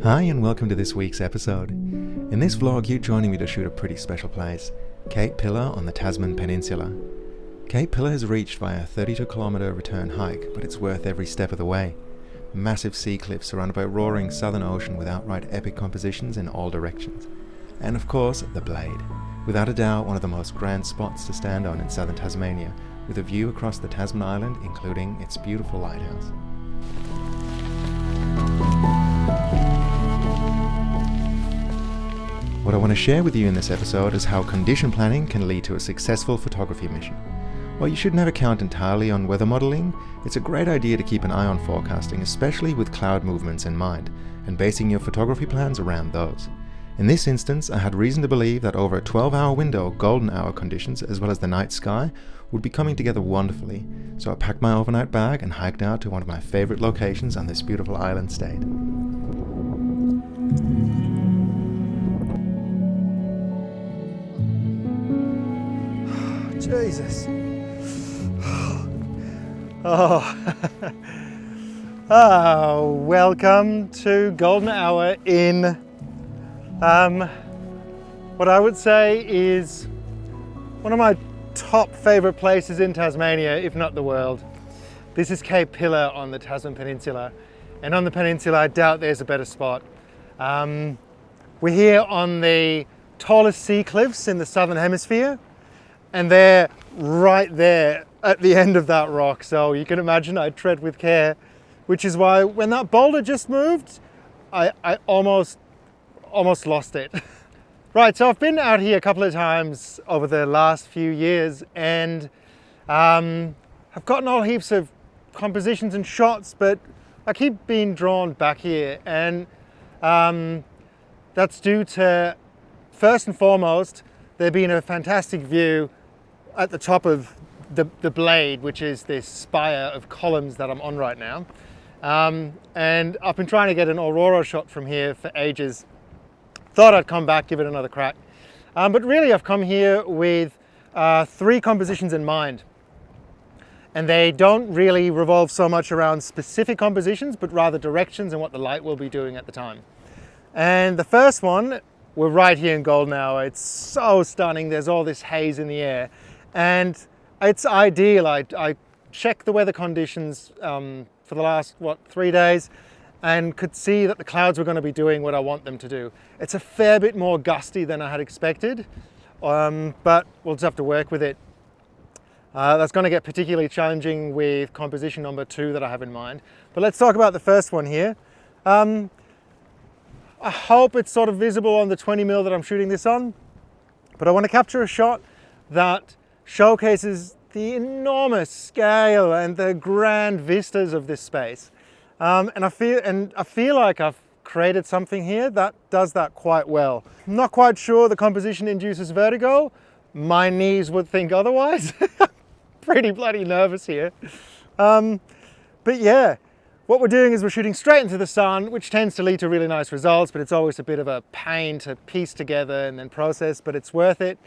Hi and welcome to this week's episode. In this vlog you're joining me to shoot a pretty special place, Cape Pillar on the Tasman Peninsula. Cape Pillar is reached via a 32-kilometre return hike, but it's worth every step of the way. Massive sea cliffs surrounded by roaring southern ocean with outright epic compositions in all directions. And of course, the Blade. Without a doubt one of the most grand spots to stand on in southern Tasmania, with a view across the Tasman Island including its beautiful lighthouse. What I want to share with you in this episode is how condition planning can lead to a successful photography mission. While you should never count entirely on weather modelling, it's a great idea to keep an eye on forecasting, especially with cloud movements in mind, and basing your photography plans around those. In this instance, I had reason to believe that over a 12-hour window, golden hour conditions, as well as the night sky, would be coming together wonderfully, so I packed my overnight bag and hiked out to one of my favourite locations on this beautiful island state. Jesus. Welcome to Golden Hour in what I would say is one of my top favourite places in Tasmania, if not the world. This is Cape Pillar on the Tasman Peninsula, and on the peninsula I doubt there's a better spot. We're here on the tallest sea cliffs in the Southern Hemisphere, and they're right there at the end of that rock, so you can imagine I tread with care, which is why when that boulder just moved, I almost lost it. Right, so I've been out here a couple of times over the last few years, and I've gotten all heaps of compositions and shots, but I keep being drawn back here, and that's due to, first and foremost, there being a fantastic view at the top of the Blade, which is this spire of columns that I'm on right now. And I've been trying to get an aurora shot from here for ages. Thought I'd come back, give it another crack. But really I've come here with three compositions in mind. And they don't really revolve so much around specific compositions, but rather directions and what the light will be doing at the time. And the first one, we're right here in Golden Hour. It's so stunning. There's all this haze in the air. And it's ideal. I checked the weather conditions for the last, 3 days, and could see that the clouds were going to be doing what I want them to do. It's a fair bit more gusty than I had expected, but we'll just have to work with it. That's going to get particularly challenging with composition number 2 that I have in mind. But let's talk about the first one here. I hope it's sort of visible on the 20mm that I'm shooting this on, but I want to capture a shot that showcases the enormous scale and the grand vistas of this space. And I feel like I've created something here that does that quite well. I'm not quite sure the composition induces vertigo. My knees would think otherwise. Pretty bloody nervous here. But yeah, what we're doing is we're shooting straight into the sun, which tends to lead to really nice results, but it's always a bit of a pain to piece together and then process, but it's worth it.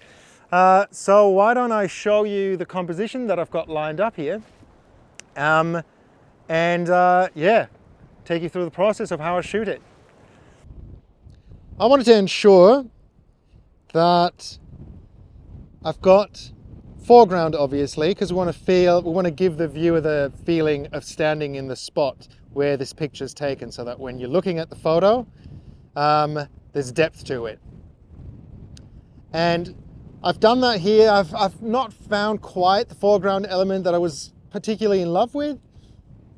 So why don't I show you the composition that I've got lined up here, yeah, take you through the process of how I shoot it. I wanted to ensure that I've got foreground, obviously, because we want to give the viewer the feeling of standing in the spot where this picture is taken, so that when you're looking at the photo, there's depth to it. And I've done that here. I've not found quite the foreground element that I was particularly in love with,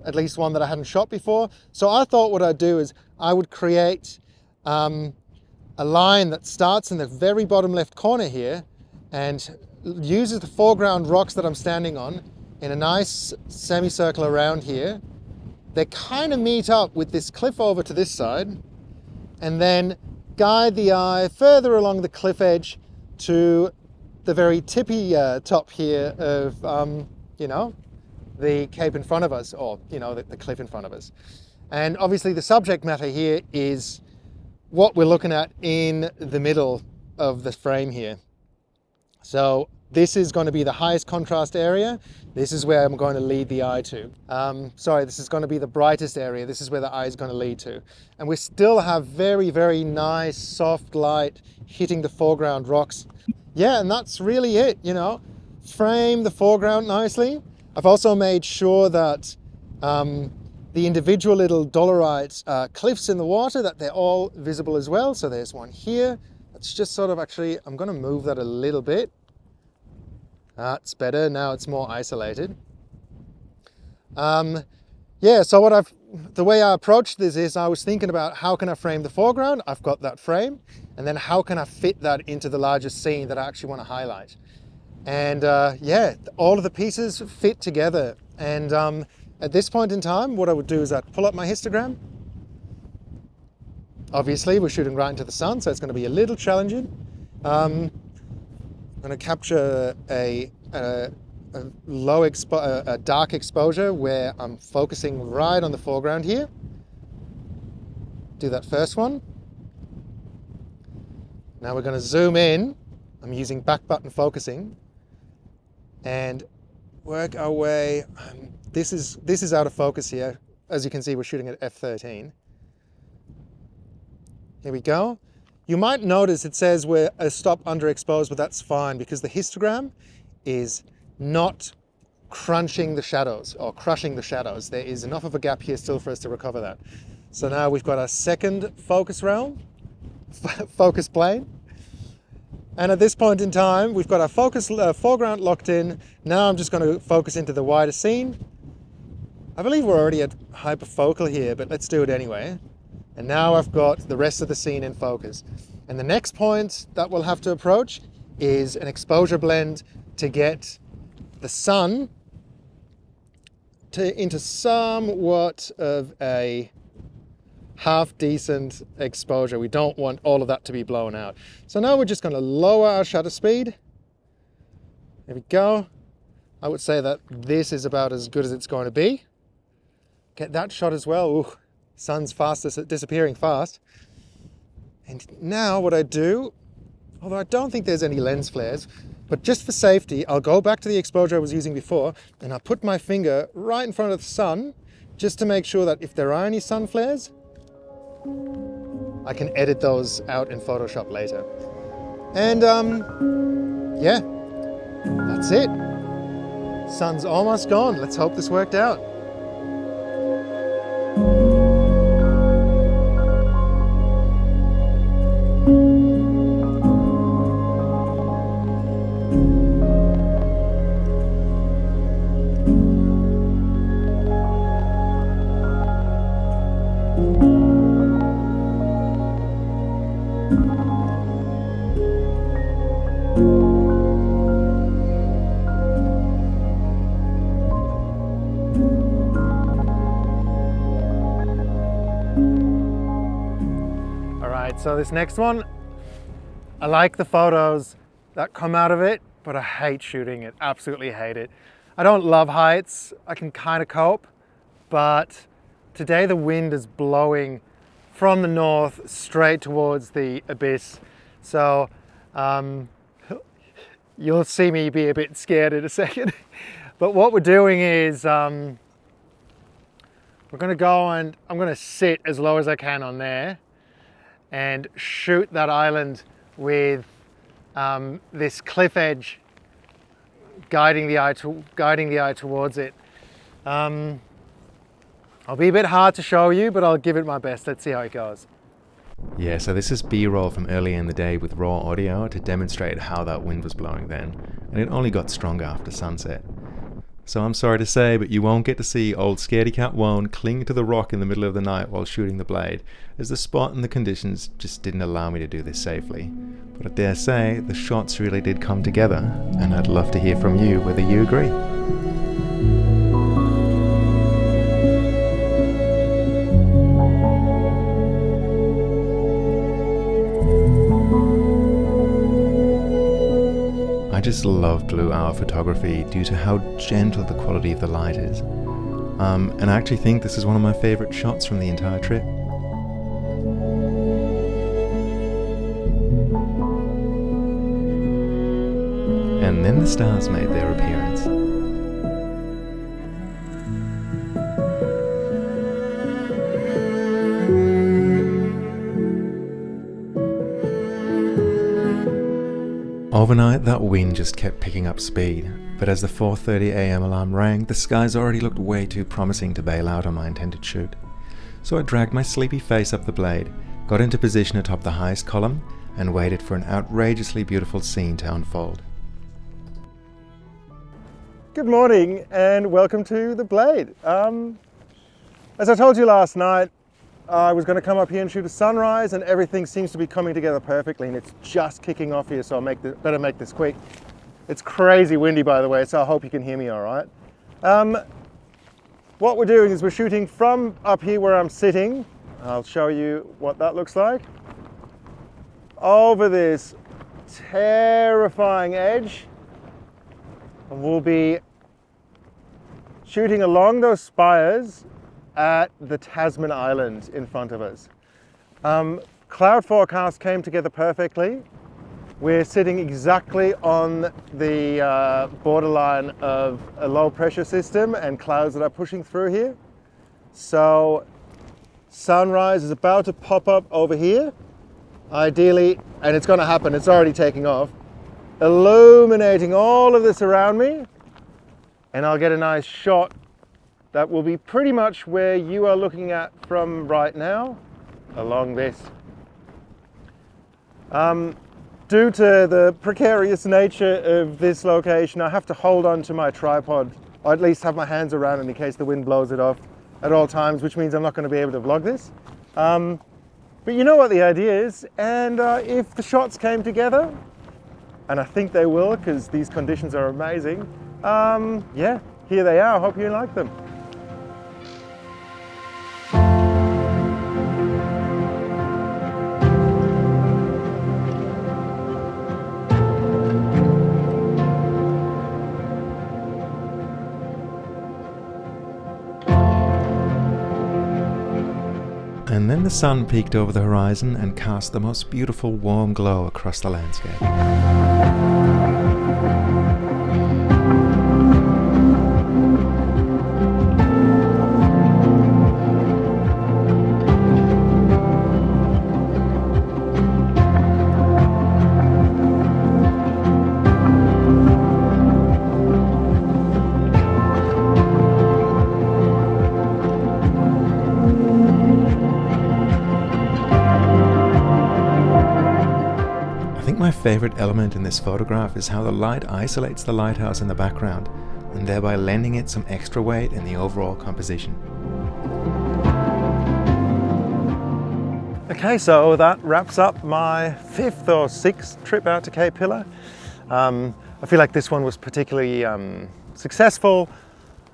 at least one that I hadn't shot before. So I thought what I'd do is I would create a line that starts in the very bottom left corner here and uses the foreground rocks that I'm standing on in a nice semicircle around here. They kind of meet up with this cliff over to this side, and then guide the eye further along the cliff edge to the very tippy top here of, the cape in front of us, or, the cliff in front of us. And obviously the subject matter here is what we're looking at in the middle of the frame here. So this is going to be the highest contrast area. This is where I'm going to lead the eye to. Sorry, this is going to be the brightest area. This is where the eye is going to lead to. And we still have very, very nice soft light hitting the foreground rocks. Yeah, and that's really it, you know. Frame the foreground nicely. I've also made sure that the individual little dolerite cliffs in the water, that they're all visible as well. So there's one here. It's just sort of actually, I'm going to move that a little bit. That's better. Now it's more isolated. Yeah, so the way I approached this is I was thinking about how can I frame the foreground? I've got that frame. And then how can I fit that into the larger scene that I actually want to highlight? And yeah, all of the pieces fit together. And at this point in time, what I would do is I'd pull up my histogram. Obviously, we're shooting right into the sun, so it's going to be a little challenging. I'm going to capture a dark exposure where I'm focusing right on the foreground here. Do that first one. Now we're going to zoom in. I'm using back button focusing and work our way. This is out of focus here. As you can see, we're shooting at f13. Here we go. You might notice it says we're a stop underexposed, but that's fine because the histogram is not crunching the shadows or crushing the shadows. There is enough of a gap here still for us to recover that. So now we've got our second focus realm, focus plane. And at this point in time, we've got our focus foreground locked in. Now I'm just going to focus into the wider scene. I believe we're already at hyperfocal here, but let's do it anyway. And now I've got the rest of the scene in focus. And the next point that we'll have to approach is an exposure blend to get the sun into somewhat of a half decent exposure. We don't want all of that to be blown out. So now we're just going to lower our shutter speed. There we go. I would say that this is about as good as it's going to be. Get that shot as well. Ooh, sun's fast, disappearing fast. And now what I do, although I don't think there's any lens flares, but just for safety, I'll go back to the exposure I was using before and I'll put my finger right in front of the sun just to make sure that if there are any sun flares, I can edit those out in Photoshop later. And yeah, that's it. Sun's almost gone. Let's hope this worked out. So this next one, I like the photos that come out of it, but I hate shooting it, absolutely hate it. I don't love heights, I can kind of cope, but today the wind is blowing from the north straight towards the abyss. So you'll see me be a bit scared in a second. But what we're doing is we're gonna go and I'm gonna sit as low as I can on there and shoot that island with this cliff edge guiding the eye towards it. I'll be a bit hard to show you, but I'll give it my best. Let's see how it goes. Yeah, so this is B-roll from earlier in the day with raw audio to demonstrate how that wind was blowing then, and it only got stronger after sunset. So I'm sorry to say, but you won't get to see old scaredy cat Whone cling to the rock in the middle of the night while shooting the blade, as the spot and the conditions just didn't allow me to do this safely. But I dare say, the shots really did come together, and I'd love to hear from you whether you agree. I just love blue hour photography due to how gentle the quality of the light is. And I actually think this is one of my favorite shots from the entire trip. And And then the stars made their appearance. Overnight, that wind just kept picking up speed, but as the 4:30 a.m. alarm rang, the skies already looked way too promising to bail out on my intended shoot. So I dragged my sleepy face up the blade, got into position atop the highest column, and waited for an outrageously beautiful scene to unfold. Good morning and welcome to the Blade. As I told you last night, I was going to come up here and shoot a sunrise, and everything seems to be coming together perfectly, and it's just kicking off here, so I'll better make this quick. It's crazy windy, by the way, so I hope you can hear me all right. What we're doing is we're shooting from up here where I'm sitting. I'll show you what that looks like. Over this terrifying edge, and we'll be shooting along those spires at the Tasman Island in front of us. Cloud forecast came together perfectly. We're sitting exactly on the borderline of a low pressure system and clouds that are pushing through here. So sunrise is about to pop up over here, ideally, and it's going to happen, it's already taking off, illuminating all of this around me, and I'll get a nice shot that will be pretty much where you are looking at from right now, along this. Due to the precarious nature of this location, I have to hold on to my tripod, or at least have my hands around it in case the wind blows it off at all times, which means I'm not going to be able to vlog this. But you know what the idea is, and if the shots came together, and I think they will because these conditions are amazing, yeah, here they are. I hope you like them. And then the sun peeked over the horizon and cast the most beautiful warm glow across the landscape. My favourite element in this photograph is how the light isolates the lighthouse in the background, and thereby lending it some extra weight in the overall composition. Okay, so that wraps up my 5th or 6th trip out to Cape Pillar. I feel like this one was particularly successful,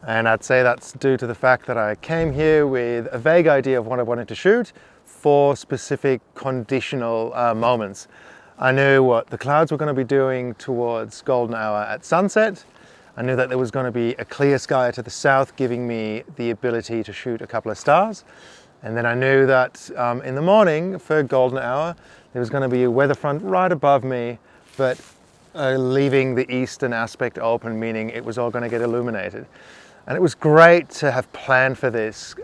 and I'd say that's due to the fact that I came here with a vague idea of what I wanted to shoot for specific conditional moments. I knew what the clouds were going to be doing towards golden hour at sunset. I knew that there was going to be a clear sky to the south, giving me the ability to shoot a couple of stars. And then I knew that in the morning for golden hour, there was going to be a weather front right above me, but leaving the eastern aspect open, meaning it was all going to get illuminated. And it was great to have planned for this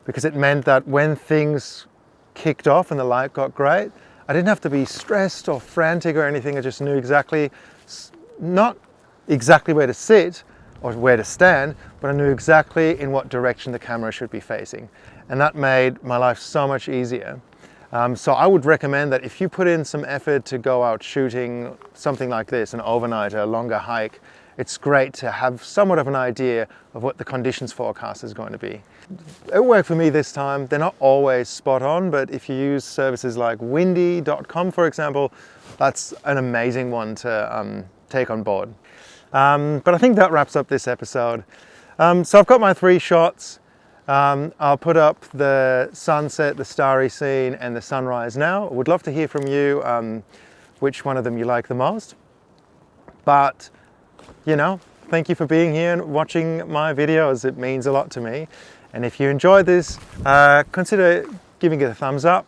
because it meant that when things kicked off and the light got great, I didn't have to be stressed or frantic or anything. I just knew exactly, not exactly where to sit or where to stand, but I knew exactly in what direction the camera should be facing. And that made my life so much easier. So I would recommend that if you put in some effort to go out shooting something like this, an overnight, a longer hike, it's great to have somewhat of an idea of what the conditions forecast is going to be. It worked for me this time. They're not always spot on, but if you use services like windy.com, for example, that's an amazing one to take on board. But I think that wraps up this episode. So I've got my 3 shots. I'll put up the sunset, the starry scene, and the sunrise now. I would love to hear from you which one of them you like the most. But, you know, thank you for being here and watching my videos. It means a lot to me. And if you enjoyed this, consider giving it a thumbs up.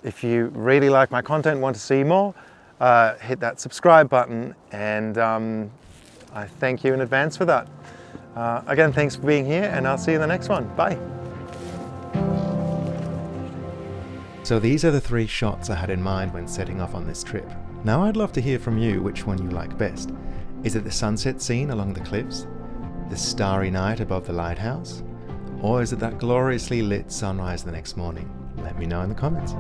If you really like my content, want to see more, hit that subscribe button, and I thank you in advance for that. Again, thanks for being here, and I'll see you in the next one. Bye. So these are the 3 shots I had in mind when setting off on this trip. Now I'd love to hear from you which one you like best. Is it the sunset scene along the cliffs? The starry night above the lighthouse? Or is it that gloriously lit sunrise the next morning? Let me know in the comments.